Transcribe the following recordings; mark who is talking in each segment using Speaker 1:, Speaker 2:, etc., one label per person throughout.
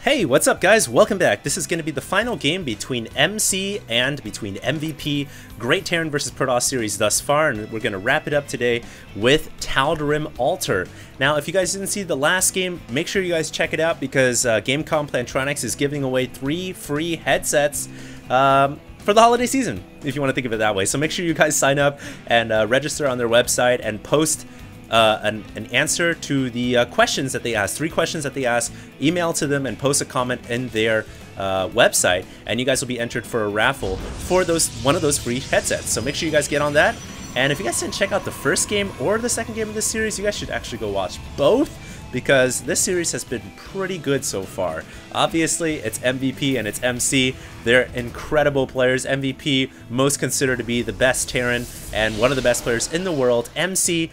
Speaker 1: Hey, what's up guys? Welcome back. This is going to be the final game between MC and between MVP. Great Terran versus Protoss series thus far, and we're going to wrap it up today with Tal'Darim Altar. Now, if you guys didn't see the last game, make sure you guys check it out because Gamecom Plantronics is giving away 3 free headsets for the holiday season, if you want to think of it that way. So make sure you guys sign up and register on their website and post an answer to the questions that they asked. 3 questions that they asked. Email to them and post a comment in their website, and you guys will be entered for a raffle for one of those free headsets. So make sure you guys get on that. And if you guys didn't check out the first game or the second game of this series, you guys should actually go watch both, because this series has been pretty good so far. Obviously, it's MVP and it's MC. They're incredible players. MVP, most considered to be the best Terran and one of the best players in the world. MC,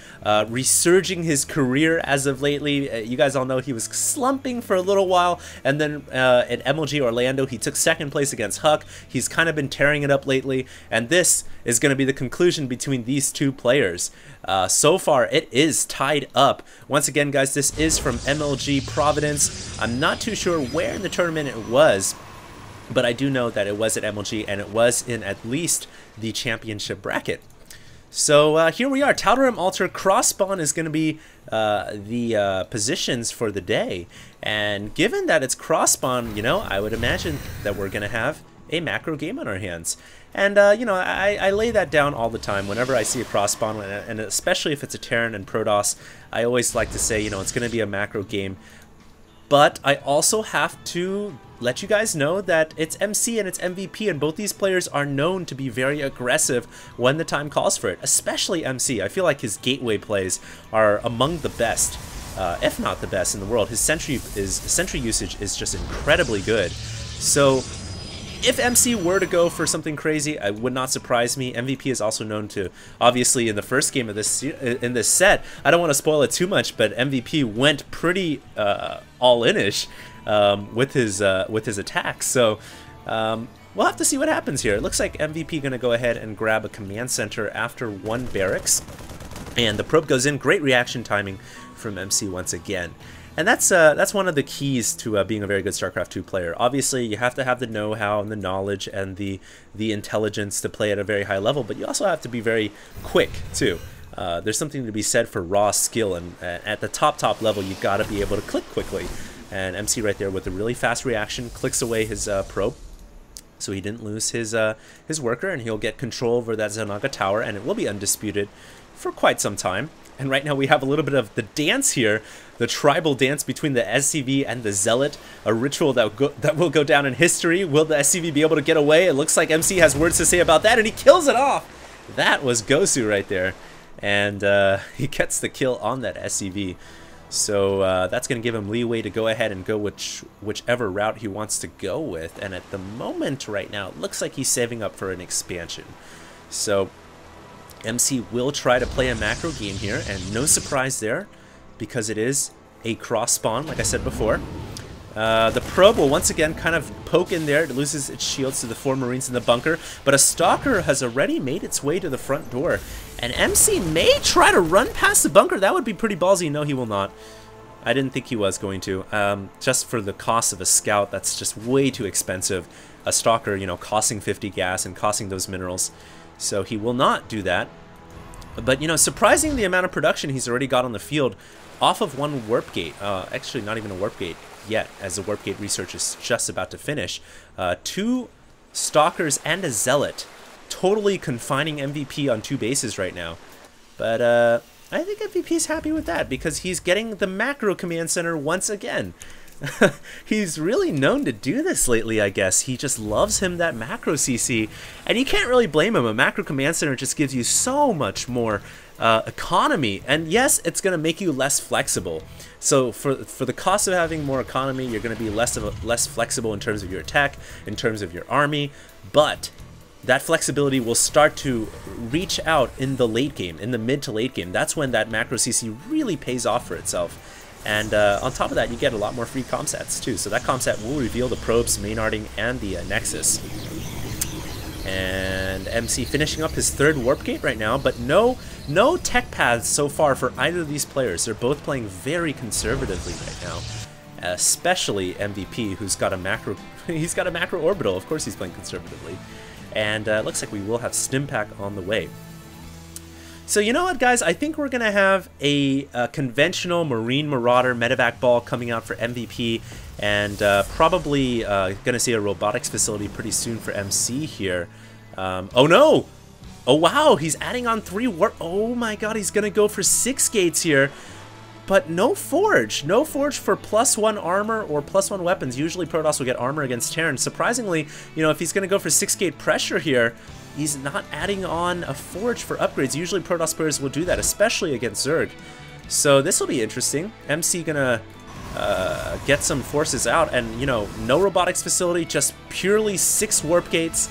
Speaker 1: resurging his career as of lately. You guys all know he was slumping for a little while, and then at MLG Orlando, he took 2nd place against Huck. He's kind of been tearing it up lately, and this is going to be the conclusion between these 2 players. So far, it is tied up. Once again, guys, this is from MLG Providence. I'm not too sure where in the tournament it was, but I do know that it was at MLG, and it was in at least the championship bracket. So here we are. Tal'Darim Altar cross spawn is going to be the positions for the day, and given that it's cross spawn, you know, I would imagine that we're going to have a macro game on our hands. And you know, I lay that down all the time whenever I see a cross spawn, and especially if it's a Terran and Protoss. I always like to say, you know, it's going to be a macro game. But I also have to let you guys know that it's MC and it's MVP, and both these players are known to be very aggressive when the time calls for it, especially MC. I feel like his gateway plays are among the best, if not the best in the world. His sentry usage is just incredibly good. So if MC were to go for something crazy, it would not surprise me. MVP is also known to, obviously in the first game of this set, I don't want to spoil it too much, but MVP went pretty all-in-ish with his attacks. So we'll have to see what happens here. It looks like MVP going to go ahead and grab a command center after 1 barracks, and the probe goes in. Great reaction timing from MC once again. And that's one of the keys to being a very good StarCraft 2 player. Obviously, you have to have the know-how and the knowledge and the intelligence to play at a very high level, but you also have to be very quick too. There's something to be said for raw skill, and at the top level, you got to be able to click quickly. And MC right there with a really fast reaction clicks away his probe, so he didn't lose his worker, and he'll get control over that Zanaga tower, and it will be undisputed for quite some time. And right now we have a little bit of the dance here, the tribal dance between the SCV and the Zealot, a ritual that will go down in history. Will the SCV be able to get away? It looks like MC has words to say about that, and he kills it off. That was Gosu right there, and he gets the kill on that SCV. So that's going to give him leeway to go ahead and go whichever route he wants to go with. And at the moment right now, it looks like he's saving up for an expansion. So MC will try to play a macro game here, and no surprise there, because it is a cross spawn, like I said before. The probe will once again kind of poke in there. It loses its shields to the 4 Marines in the bunker, but a Stalker has already made its way to the front door, and MC may try to run past the bunker. That would be pretty ballsy. No, he will not. I didn't think he was going to. Just for the cost of a scout, that's just way too expensive. A Stalker, you know, costing 50 gas and costing those minerals. So he will not do that. But, you know, surprising the amount of production he's already got on the field off of 1 warp gate. Actually, not even a warp gate yet, as the warp gate research is just about to finish. 2 Stalkers and a Zealot, totally confining MVP on 2 bases right now. But I think MVP is happy with that, because he's getting the macro command center once again. He's really known to do this lately, I guess. He just loves him that macro CC, and you can't really blame him. A macro command center just gives you so much more economy, and yes, it's going to make you less flexible. So for the cost of having more economy, you're going to be less flexible in terms of your attack, in terms of your army, but that flexibility will start to reach out in the late game, in the mid to late game. That's when that macro CC really pays off for itself. And on top of that, you get a lot more free comsats too. So that comsat will reveal the probes, Maynarding, and the Nexus. And MC finishing up his 3rd warp gate right now, but no tech paths so far for either of these players. They're both playing very conservatively right now. especially MVP, who's got a macro. He's got a macro orbital. Of course, he's playing conservatively, and looks like we will have Stimpak on the way. So you know what, guys? I think we're gonna have a conventional Marine Marauder medevac ball coming out for MVP, and probably gonna see a robotics facility pretty soon for MC here. Oh no! Oh wow, he's adding on 3 warp. Oh my god, he's gonna go for 6 gates here. But no forge. No forge for +1 armor or +1 weapons. Usually Protoss will get armor against Terran. Surprisingly, you know, if he's gonna go for 6 gate pressure here, he's not adding on a forge for upgrades. Usually Protoss players will do that, especially against Zerg. So this will be interesting. MC gonna get some forces out, and you know, no robotics facility, just purely 6 warp gates.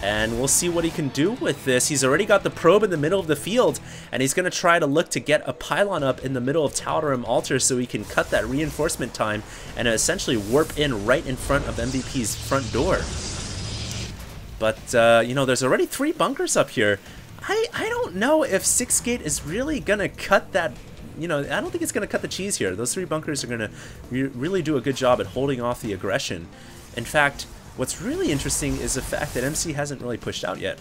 Speaker 1: And we'll see what he can do with this. He's already got the probe in the middle of the field, and he's going to try to look to get a pylon up in the middle of Tal'Darim Altar so he can cut that reinforcement time and essentially warp in right in front of MVP's front door. But, you know, there's already 3 bunkers up here. I don't know if 6 gate is really going to cut that. You know, I don't think it's going to cut the cheese here. Those 3 bunkers are going to really do a good job at holding off the aggression. In fact, what's really interesting is the fact that MC hasn't really pushed out yet.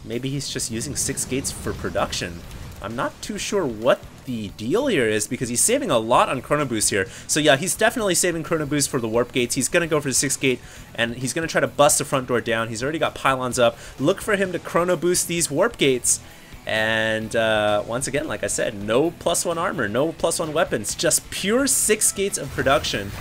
Speaker 1: Maybe he's just using 6 gates for production. I'm not too sure what the deal here is, because he's saving a lot on Chrono Boost here. So yeah, he's definitely saving Chrono Boost for the warp gates. He's going to go for the 6 gate, and he's going to try to bust the front door down. He's already got pylons up. Look for him to Chrono Boost these warp gates. And once again, like I said, no +1 armor, no +1 weapons, just pure 6 gates of production.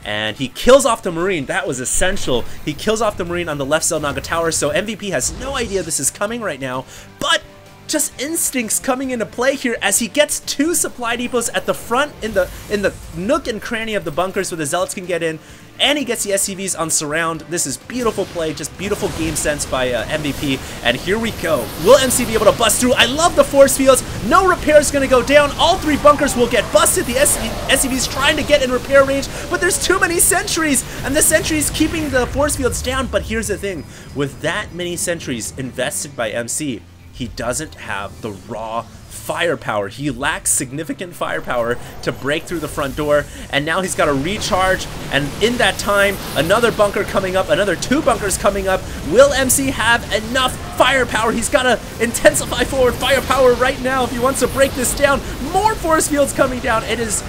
Speaker 1: And he kills off the Marine. That was essential. He kills off the Marine on the left Xel'Naga Tower, so MVP has no idea this is coming right now. But just instincts coming into play here as he gets 2 supply depots at the front in the nook and cranny of the bunkers where the Zealots can get in. And he gets the SCVs on surround. This is beautiful play, just beautiful game sense by MVP. And here we go. Will MC be able to bust through? I love the force fields. No repair is going to go down. All 3 bunkers will get busted. The SCVs trying to get in repair range, but there's too many sentries, and the sentries keeping the force fields down. But here's the thing. With that many sentries invested by MC, he doesn't have the raw firepower. He lacks significant firepower to break through the front door, and now he's got to recharge, and in that time, another bunker coming up, another 2 bunkers coming up. Will MC have enough firepower? He's got to intensify forward firepower right now if he wants to break this down. More force fields coming down. It is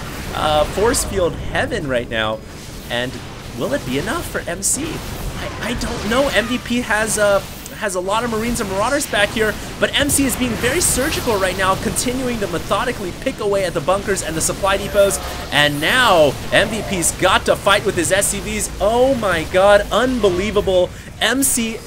Speaker 1: force field heaven right now, and will it be enough for MC? I don't know. MVP has a lot of Marines and Marauders back here, but MC is being very surgical right now, continuing to methodically pick away at the bunkers and the supply depots. And now MVP's got to fight with his SCVs. Oh my god, unbelievable. MC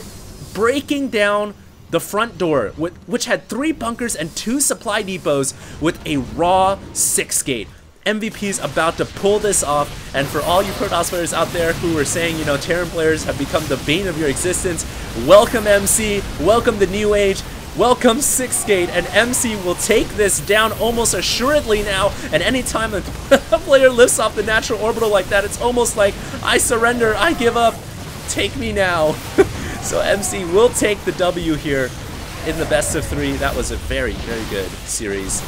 Speaker 1: breaking down the front door, which had 3 bunkers and 2 supply depots, with a raw 6 gate. MVP's about to pull this off, and for all you Protoss players out there who are saying, you know, Terran players have become the bane of your existence, welcome MC, welcome the new age, welcome 6 gate, and MC will take this down almost assuredly now. And anytime a player lifts off the natural orbital like that, it's almost like, I surrender, I give up, take me now. So MC will take the W here in the best of 3. That was a very, very good series.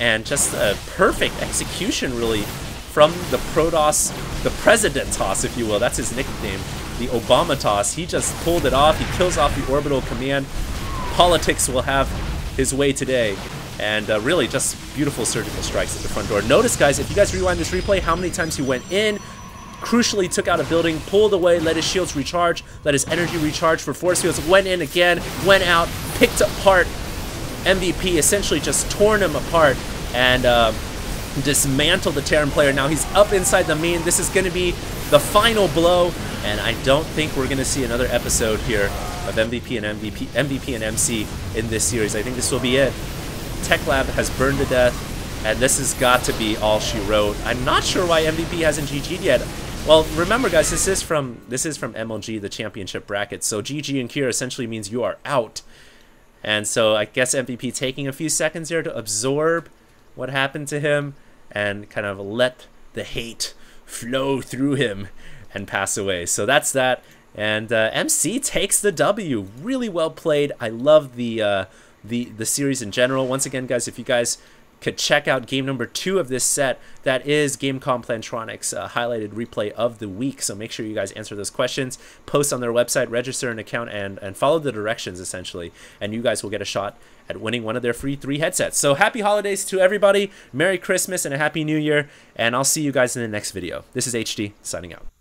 Speaker 1: And just a perfect execution, really, from the Protoss, the Presidentos, if you will. That's his nickname, the Obamatos. He just pulled it off. He kills off the orbital command. Politics will have his way today. And really, just beautiful surgical strikes at the front door. Notice, guys, if you guys rewind this replay, how many times he went in, crucially took out a building, pulled away, let his shields recharge, let his energy recharge for force fields, went in again, went out, picked apart MVP, essentially just torn him apart, and dismantled the Terran player. Now he's up inside the main. This is going to be the final blow, and I don't think we're going to see another episode here of MVP and MC in this series. I think this will be it. Tech Lab has burned to death, and this has got to be all she wrote. I'm not sure why MVP hasn't GG'd yet. Well, remember, guys, this is from MLG, the championship bracket. So GG in here essentially means you are out. And so I guess MVP taking a few seconds there to absorb what happened to him and kind of let the hate flow through him and pass away. So that's that. And MC takes the W. Really well played. I love the series in general. Once again, guys, if you guys could check out game number 2 of this set. That is Gamecom Plantronics' highlighted replay of the week. So make sure you guys answer those questions, post on their website, register an account, and follow the directions, essentially. And you guys will get a shot at winning one of their free 3 headsets. So happy holidays to everybody. Merry Christmas and a Happy New Year. And I'll see you guys in the next video. This is HD, signing out.